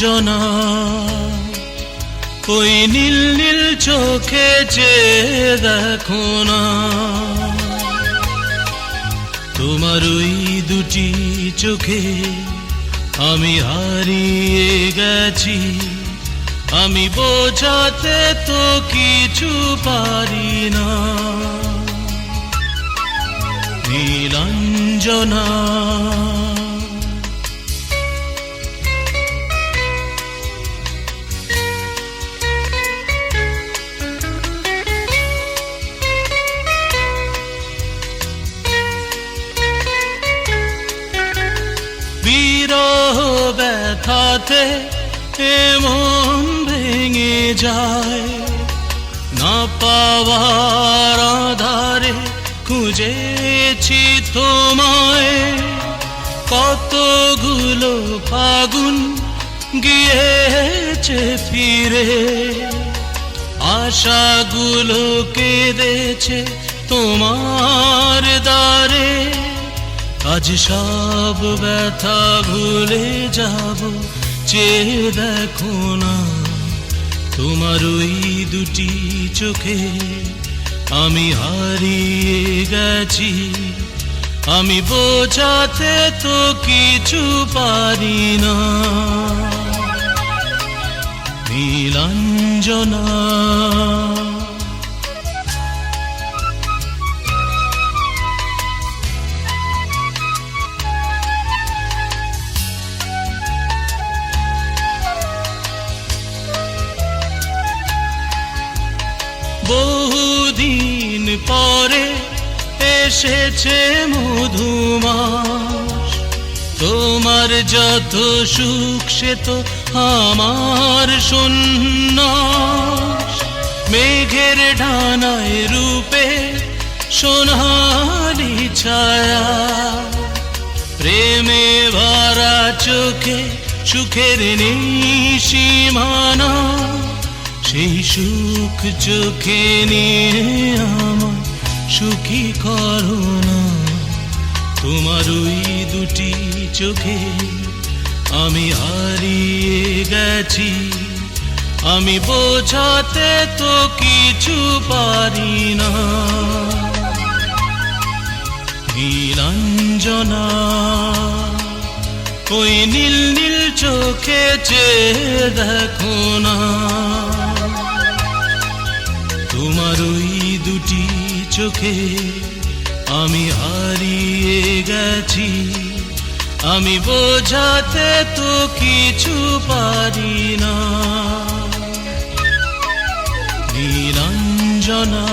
নীলাঞ্জনা ওই নীল নীল চোখে চেয়ে দেখো না, তোমার ওই দুটি চোখে আমি হারিয়ে গেছি। আমি বোঝাতে তো কিছু পারি না। নীলাঞ্জনা বিরহ ব্যথাতে এমন ভেঙে যায়, না পাওয়ার আধারে খুঁজেছি তোমায়। কতগুলো ফাগুন গিয়েছে ফিরে, আশাগুলো কেঁদেছে তোমার দ্বারে। আজ সব ব্যথা ভুলে যাব, চেয়ে দেখো না, তোমার ওই দুটি চোখে আমি হারিয়ে গেছি। আমি বোঝাতে তো কিছু পারি না। নীলাঞ্জনা বহুদিন পরে এসেছে মধুমাস, তোমার যত সুখ সে তো আমার সন্ন্যাস। মেঘের ডানায় রূপে সোনালি ছায়া, প্রেমে ভরা চোখে সুখের নেই সীমানা। সেই সুখ চোখে নিয়ে আমার সুখী করো না, তোমার ওই দুটি চোখে আমি হারিয়ে গেছি। আমি বোঝাতে তো কিছু পারি না। নীলাঞ্জনা ওই নীল নীল চোখে চেয়ে দেখো না, তোমার ওই দুটি চোখে আমি হারিয়ে গেছি। আমি বোঝাতে তো কিছু পারি না। নীলাঞ্জনা।